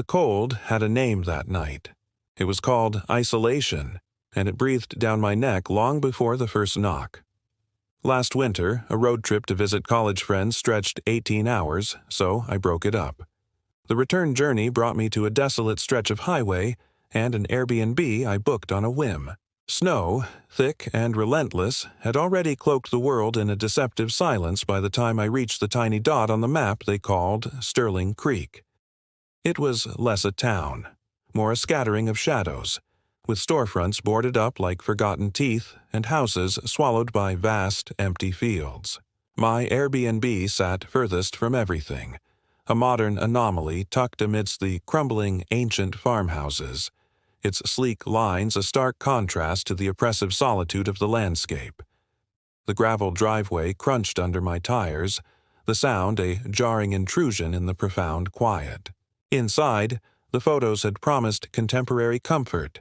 The cold had a name that night. It was called isolation, and it breathed down my neck long before the first knock. Last winter, a road trip to visit college friends stretched 18 hours, so I broke it up. The return journey brought me to a desolate stretch of highway and an Airbnb I booked on a whim. Snow, thick and relentless, had already cloaked the world in a deceptive silence by the time I reached the tiny dot on the map they called Sterling Creek. It was less a town, more a scattering of shadows, with storefronts boarded up like forgotten teeth and houses swallowed by vast, empty fields. My Airbnb sat furthest from everything, a modern anomaly tucked amidst the crumbling, ancient farmhouses, its sleek lines a stark contrast to the oppressive solitude of the landscape. The gravel driveway crunched under my tires, the sound a jarring intrusion in the profound quiet. Inside, the photos had promised contemporary comfort,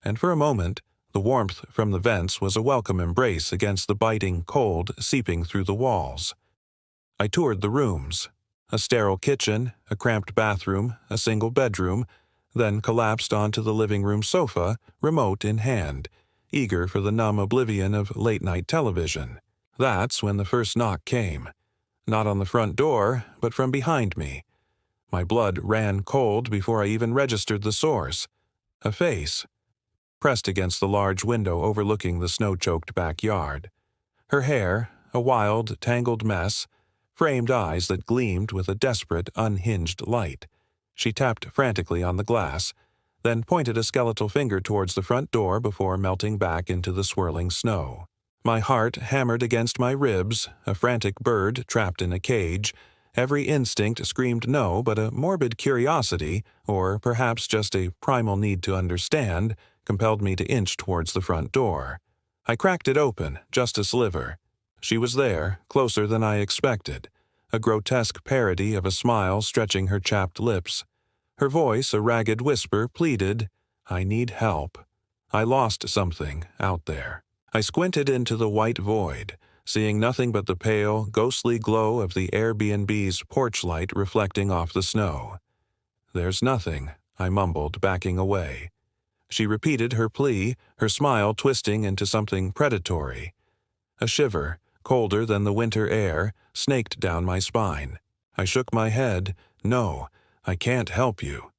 and for a moment, the warmth from the vents was a welcome embrace against the biting cold seeping through the walls. I toured the rooms. A sterile kitchen, a cramped bathroom, a single bedroom, then collapsed onto the living room sofa, remote in hand, eager for the numb oblivion of late-night television. That's when the first knock came. Not on the front door, but from behind me. My blood ran cold before I even registered the source. A face, pressed against the large window overlooking the snow-choked backyard. Her hair, a wild, tangled mess, framed eyes that gleamed with a desperate, unhinged light. She tapped frantically on the glass, then pointed a skeletal finger towards the front door before melting back into the swirling snow. My heart hammered against my ribs, a frantic bird trapped in a cage. Every instinct screamed no, but a morbid curiosity, or perhaps just a primal need to understand, compelled me to inch towards the front door. I cracked it open, just a sliver. She was there, closer than I expected, a grotesque parody of a smile stretching her chapped lips. Her voice, a ragged whisper, pleaded, "I need help." I lost something out there. I squinted into the white void, seeing nothing but the pale, ghostly glow of the Airbnb's porch light reflecting off the snow. "There's nothing," I mumbled, backing away. She repeated her plea, her smile twisting into something predatory. A shiver, colder than the winter air, snaked down my spine. I shook my head. "No, I can't help you,"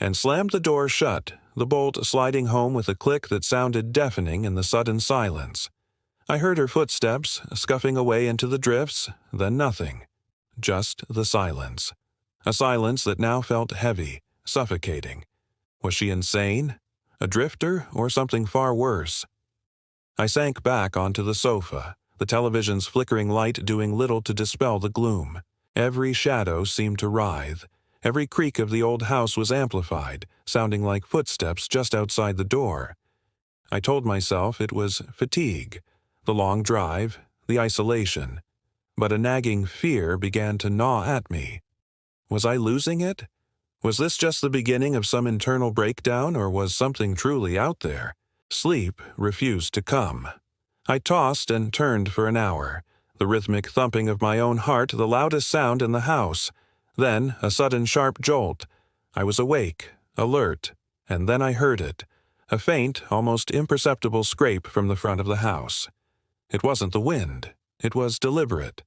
and slammed the door shut, the bolt sliding home with a click that sounded deafening in the sudden silence. I heard her footsteps, scuffing away into the drifts, then nothing. Just the silence. A silence that now felt heavy, suffocating. Was she insane? A drifter, or something far worse? I sank back onto the sofa, the television's flickering light doing little to dispel the gloom. Every shadow seemed to writhe. Every creak of the old house was amplified, sounding like footsteps just outside the door. I told myself it was fatigue, the long drive, the isolation. But a nagging fear began to gnaw at me. Was I losing it? Was this just the beginning of some internal breakdown, or was something truly out there? Sleep refused to come. I tossed and turned for an hour, the rhythmic thumping of my own heart the loudest sound in the house. Then a sudden sharp jolt. I was awake, alert, and then I heard it, a faint, almost imperceptible scrape from the front of the house. It wasn't the wind. It was deliberate.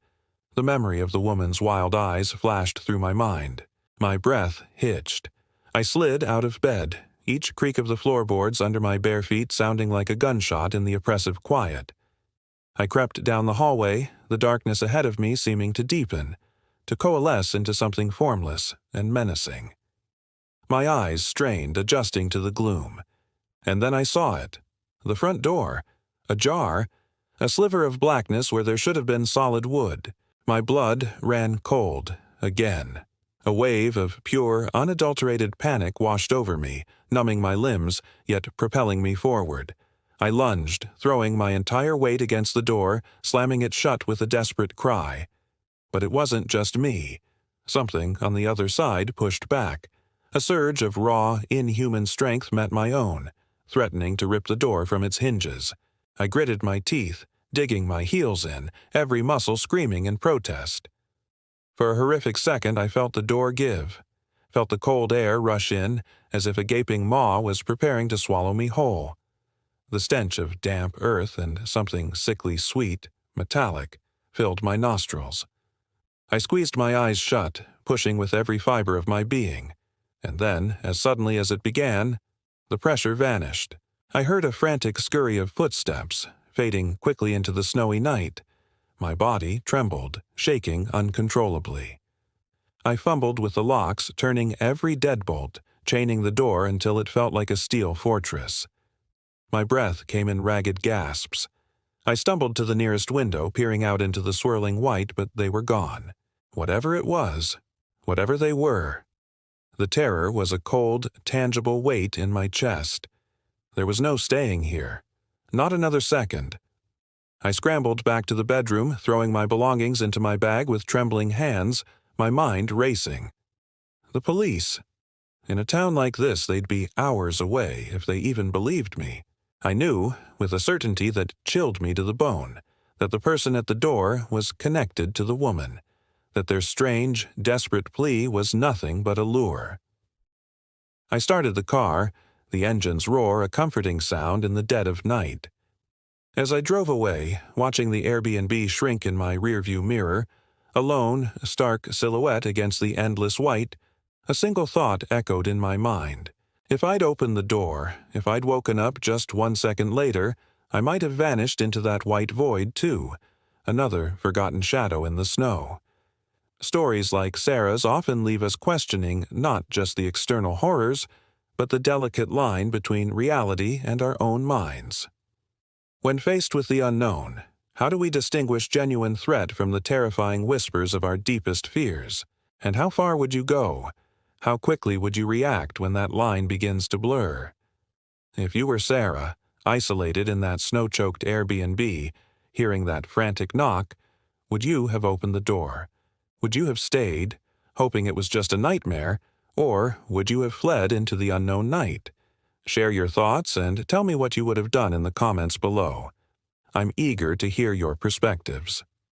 The memory of the woman's wild eyes flashed through my mind. My breath hitched. I slid out of bed, each creak of the floorboards under my bare feet sounding like a gunshot in the oppressive quiet. I crept down the hallway, the darkness ahead of me seeming to deepen, to coalesce into something formless and menacing. My eyes strained, adjusting to the gloom. And then I saw it. The front door. Ajar. A sliver of blackness where there should have been solid wood. My blood ran cold, again. A wave of pure, unadulterated panic washed over me, numbing my limbs, yet propelling me forward. I lunged, throwing my entire weight against the door, slamming it shut with a desperate cry. But it wasn't just me. Something on the other side pushed back. A surge of raw, inhuman strength met my own, threatening to rip the door from its hinges. I gritted my teeth, digging my heels in, every muscle screaming in protest. For a horrific second I felt the door give, felt the cold air rush in as if a gaping maw was preparing to swallow me whole. The stench of damp earth and something sickly sweet, metallic, filled my nostrils. I squeezed my eyes shut, pushing with every fiber of my being, and then, as suddenly as it began, the pressure vanished. I heard a frantic scurry of footsteps, fading quickly into the snowy night. My body trembled, shaking uncontrollably. I fumbled with the locks, turning every deadbolt, chaining the door until it felt like a steel fortress. My breath came in ragged gasps. I stumbled to the nearest window, peering out into the swirling white, but they were gone. Whatever it was, whatever they were, the terror was a cold, tangible weight in my chest. There was no staying here. Not another second. I scrambled back to the bedroom, throwing my belongings into my bag with trembling hands, my mind racing. The police. In a town like this, they'd be hours away if they even believed me. I knew, with a certainty that chilled me to the bone, that the person at the door was connected to the woman, that their strange, desperate plea was nothing but a lure. I started the car, the engine's roar a comforting sound in the dead of night. As I drove away, watching the Airbnb shrink in my rearview mirror, a lone, stark silhouette against the endless white, a single thought echoed in my mind. If I'd opened the door, if I'd woken up just 1 second later, I might have vanished into that white void too, another forgotten shadow in the snow. Stories like Sarah's often leave us questioning not just the external horrors, but the delicate line between reality and our own minds. When faced with the unknown, how do we distinguish genuine threat from the terrifying whispers of our deepest fears? And how far would you go? How quickly would you react when that line begins to blur? If you were Sarah, isolated in that snow-choked Airbnb, hearing that frantic knock, would you have opened the door? Would you have stayed, hoping it was just a nightmare, or would you have fled into the unknown night? Share your thoughts and tell me what you would have done in the comments below. I'm eager to hear your perspectives.